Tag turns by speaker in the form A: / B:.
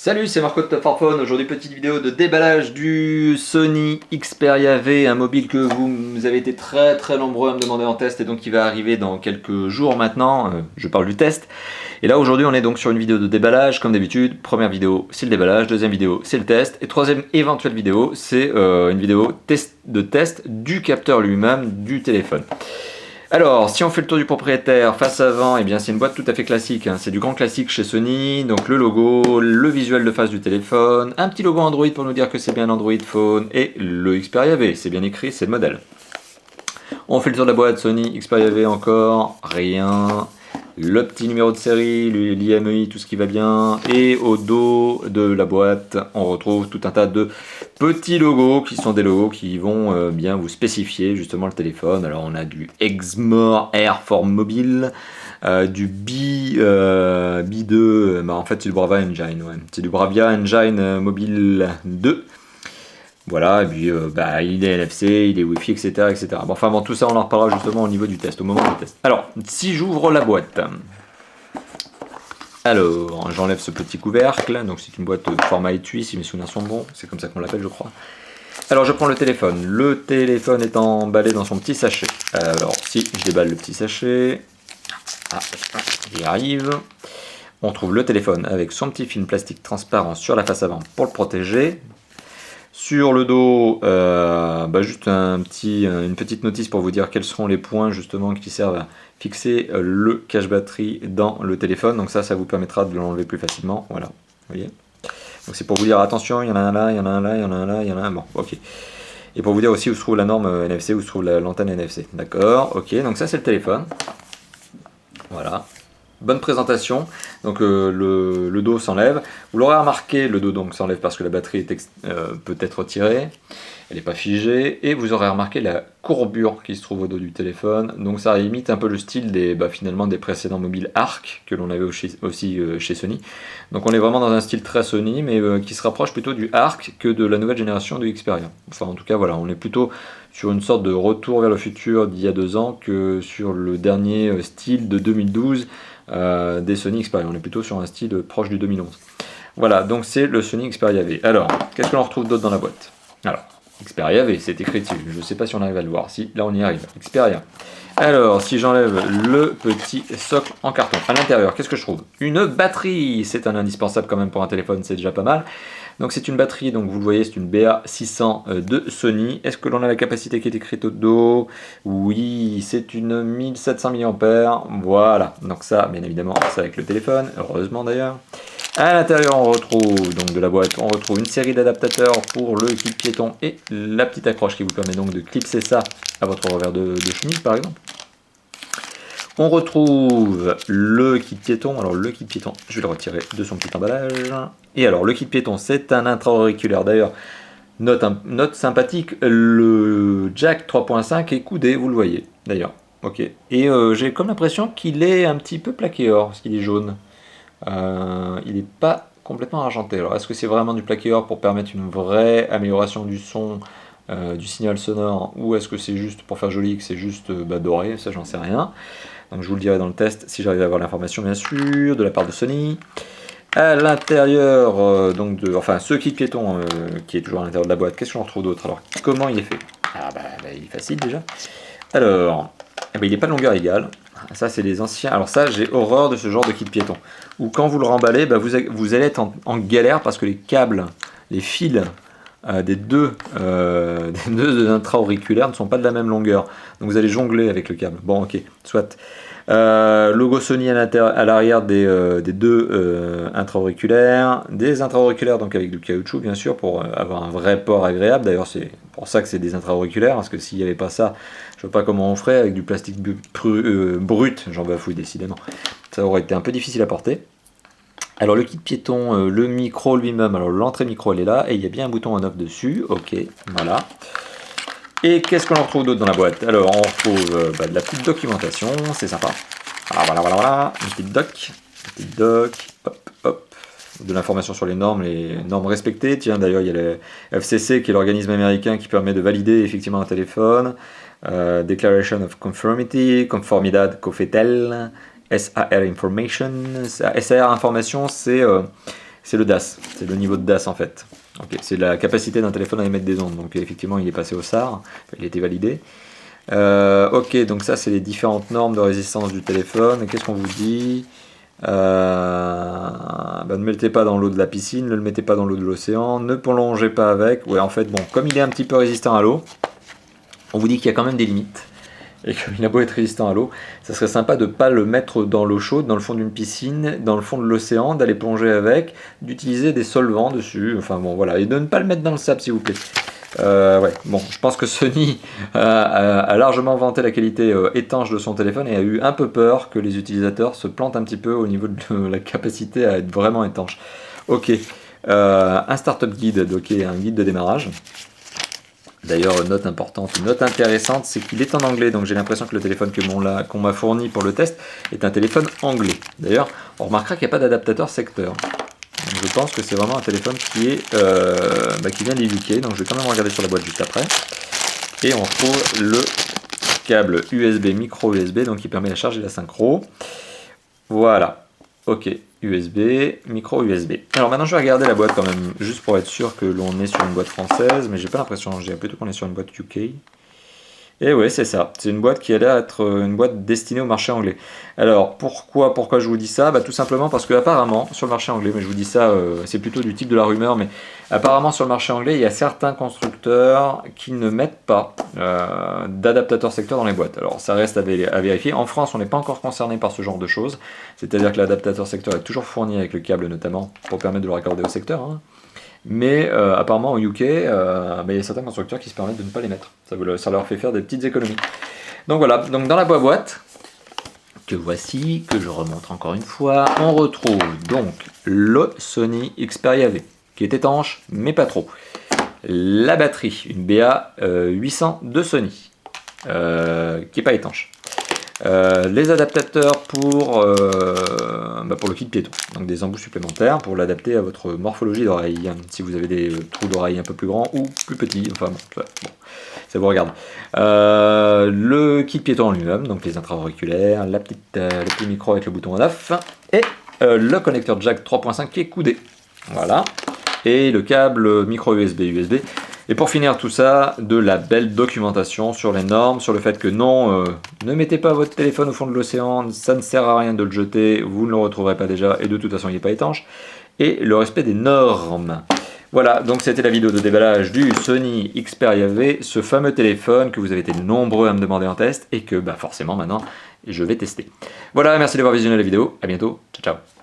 A: Salut, c'est Marco de Top for Phone. Aujourd'hui, petite vidéo de déballage du Sony Xperia V, un mobile que vous avez été très nombreux à me demander en test et donc qui va arriver dans quelques jours maintenant. Je parle du test. Et là, aujourd'hui, on est donc sur une vidéo de déballage, comme d'habitude. Première vidéo, c'est le déballage. Deuxième vidéo, c'est le test. Et troisième éventuelle vidéo, c'est une vidéo de test du capteur lui-même du téléphone. Alors, si on fait le tour du propriétaire, face avant, eh bien c'est une boîte tout à fait classique, hein. C'est du grand classique chez Sony, donc le logo, le visuel de face du téléphone, un petit logo Android pour nous dire que c'est bien un Android Phone, et le Xperia V, c'est bien écrit, c'est le modèle. On fait le tour de la boîte, Sony Xperia V encore, rien. Le petit numéro de série, l'IMEI, tout ce qui va bien. Et au dos de la boîte, on retrouve tout un tas de petits logos qui sont des logos qui vont bien vous spécifier justement le téléphone. Alors on a du Exmor Air for Mobile, du B2, en fait c'est du Bravia Engine, ouais. C'est du Bravia Engine Mobile 2. Voilà, et puis il est NFC, il est Wi-Fi, etc. Bon, tout ça on en reparlera justement au niveau du test, au moment du test. Alors, si j'ouvre la boîte, alors j'enlève ce petit couvercle, donc c'est une boîte de format étui si mes souvenirs sont bons, c'est comme ça qu'on l'appelle je crois. Alors je prends le téléphone est emballé dans son petit sachet. Alors si je déballe le petit sachet, il arrive. On trouve le téléphone avec son petit film plastique transparent sur la face avant pour le protéger. Sur le dos, juste une petite notice pour vous dire quels seront les points justement qui servent à fixer le cache batterie dans le téléphone. Donc ça vous permettra de l'enlever plus facilement. Voilà, vous voyez. Donc c'est pour vous dire attention, il y en a un là, il y en a un là, il y en a un là, il y en a un. Bon, ok. Et pour vous dire aussi où se trouve la norme NFC, où se trouve l'antenne NFC. D'accord, ok. Donc ça c'est le téléphone. Voilà. Bonne présentation, donc le dos s'enlève. Vous l'aurez remarqué, le dos donc s'enlève parce que la batterie peut être retirée, elle n'est pas figée, et vous aurez remarqué la courbure qui se trouve au dos du téléphone. Donc ça imite un peu le style finalement des précédents mobiles Arc que l'on avait aussi chez Sony. Donc on est vraiment dans un style très Sony, mais qui se rapproche plutôt du Arc que de la nouvelle génération du Xperia. Enfin en tout cas voilà, on est plutôt sur une sorte de retour vers le futur d'il y a 2 ans que sur le dernier style de 2012. Des Sony Xperia, on est plutôt sur un style proche du 2011. Voilà, donc c'est le Sony Xperia V. Alors, qu'est-ce que l'on retrouve d'autre dans la boîte? Alors, Xperia V, c'est écrit dessus, je ne sais pas si on arrive à le voir, si, là on y arrive, Xperia. Alors, si j'enlève le petit socle en carton, à l'intérieur, qu'est-ce que je trouve? Une batterie, c'est un indispensable quand même pour un téléphone, c'est déjà pas mal. Donc c'est une batterie, donc vous le voyez, c'est une BA600 de Sony. Est-ce que l'on a la capacité qui est écrite au dos? Oui, c'est une 1700 mAh. Voilà, donc ça, bien évidemment, c'est avec le téléphone, heureusement d'ailleurs. À l'intérieur, on retrouve donc de la boîte, on retrouve une série d'adaptateurs pour le kit piéton et la petite accroche qui vous permet donc de clipser ça à votre revers de chemise, par exemple. On retrouve le kit piéton. Alors le kit piéton, je vais le retirer de son petit emballage. Et alors le kit piéton, c'est un intra-auriculaire. D'ailleurs, note sympathique, le jack 3.5 est coudé, vous le voyez d'ailleurs. Ok. Et j'ai comme l'impression qu'il est un petit peu plaqué or, parce qu'il est jaune. Il n'est pas complètement argenté. Alors est-ce que c'est vraiment du plaqué or pour permettre une vraie amélioration du son, du signal sonore, ou est-ce que c'est juste pour faire joli, que c'est juste doré? Ça j'en sais rien. Donc je vous le dirai dans le test si j'arrive à avoir l'information bien sûr, de la part de Sony. À l'intérieur, ce kit piéton qui est toujours à l'intérieur de la boîte, qu'est-ce qu'on retrouve d'autre? Alors comment il est fait? Il est facile déjà. Alors, il n'est pas de longueur égale. Ça c'est les anciens. Alors ça j'ai horreur de ce genre de kit piéton. Où quand vous le remballez, vous allez être en galère parce que les câbles, les fils des deux intra-auriculaires ne sont pas de la même longueur. Donc vous allez jongler avec le câble. Bon ok, soit. Logo Sony à l'arrière des deux intra-auriculaires. Des intra-auriculaires donc avec du caoutchouc bien sûr pour avoir un vrai port agréable. D'ailleurs c'est pour ça que c'est des intra-auriculaires, parce que s'il n'y avait pas ça, je ne sais pas comment on ferait avec du plastique brut, j'en bafouille décidément. Ça aurait été un peu difficile à porter. Alors le kit piéton, le micro lui-même, alors l'entrée micro elle est là, et il y a bien un bouton on off dessus, ok, voilà. Et qu'est-ce qu'on retrouve d'autre dans la boîte? Alors on retrouve de la petite documentation, c'est sympa. Voilà, une petite doc, hop, de l'information sur les normes respectées. Tiens d'ailleurs il y a le FCC qui est l'organisme américain qui permet de valider effectivement un téléphone. Declaration of Conformity, Conformidad Cofetel, SAR Information. SAR Information c'est c'est le DAS, c'est le niveau de DAS en fait. Okay, c'est la capacité d'un téléphone à émettre des ondes, donc effectivement il est passé au SAR, il a été validé. Ok, donc ça c'est les différentes normes de résistance du téléphone. Qu'est-ce qu'on vous dit? Ne mettez pas dans l'eau de la piscine, ne le mettez pas dans l'eau de l'océan, ne plongez pas avec. Ouais, en fait, bon, comme il est un petit peu résistant à l'eau, on vous dit qu'il y a quand même des limites. Et qu'il a beau être résistant à l'eau, ça serait sympa de ne pas le mettre dans l'eau chaude, dans le fond d'une piscine, dans le fond de l'océan, d'aller plonger avec, d'utiliser des solvants dessus, enfin bon voilà, et de ne pas le mettre dans le sable s'il vous plaît. Ouais, bon, je pense que Sony a largement vanté la qualité étanche de son téléphone et a eu un peu peur que les utilisateurs se plantent un petit peu au niveau de la capacité à être vraiment étanche. Ok, un startup guide, ok, un guide de démarrage. D'ailleurs, note importante, note intéressante, c'est qu'il est en anglais, donc j'ai l'impression que le téléphone qu'on m'a fourni pour le test est un téléphone anglais. D'ailleurs, on remarquera qu'il n'y a pas d'adaptateur secteur. Donc je pense que c'est vraiment un téléphone qui vient du UK, donc je vais quand même regarder sur la boîte juste après. Et on trouve le câble USB, micro USB, donc qui permet la charge et la synchro. Voilà, ok, USB, micro USB. Alors maintenant je vais regarder la boîte quand même, juste pour être sûr que l'on est sur une boîte française, mais j'ai pas l'impression, j'ai plutôt qu'on est sur une boîte UK. Et ouais, c'est ça. C'est une boîte qui a l'air d'être une boîte destinée au marché anglais. Alors, pourquoi je vous dis ça? Tout simplement parce que apparemment, sur le marché anglais, mais je vous dis ça, c'est plutôt du type de la rumeur, mais apparemment sur le marché anglais, il y a certains constructeurs qui ne mettent pas d'adaptateur secteur dans les boîtes. Alors, ça reste à vérifier. En France, on n'est pas encore concerné par ce genre de choses. C'est-à-dire que l'adaptateur secteur est toujours fourni avec le câble notamment, pour permettre de le raccorder au secteur. Hein. Mais apparemment au UK, il y a certains constructeurs qui se permettent de ne pas les mettre. Ça leur fait faire des petites économies. Donc voilà, donc dans la boîte, que voici, que je remonte encore une fois, on retrouve donc le Sony Xperia V, qui est étanche, mais pas trop. La batterie, une BA800 de Sony, qui n'est pas étanche. Les adaptateurs pour le kit piéton, donc des embouts supplémentaires pour l'adapter à votre morphologie d'oreille, si vous avez des trous d'oreille un peu plus grands ou plus petits, enfin bon, ça vous regarde. Le kit piéton en lui-même, donc les intra-auriculaires, le petit micro avec le bouton on-off, et le connecteur jack 3.5 qui est coudé, voilà, et le câble micro USB. Et pour finir tout ça, de la belle documentation sur les normes, sur le fait que non, ne mettez pas votre téléphone au fond de l'océan, ça ne sert à rien de le jeter, vous ne le retrouverez pas déjà, et de toute façon il n'est pas étanche, et le respect des normes. Voilà, donc c'était la vidéo de déballage du Sony Xperia V, ce fameux téléphone que vous avez été nombreux à me demander en test, et que forcément maintenant je vais tester. Voilà, merci d'avoir visionné la vidéo, à bientôt, ciao ciao.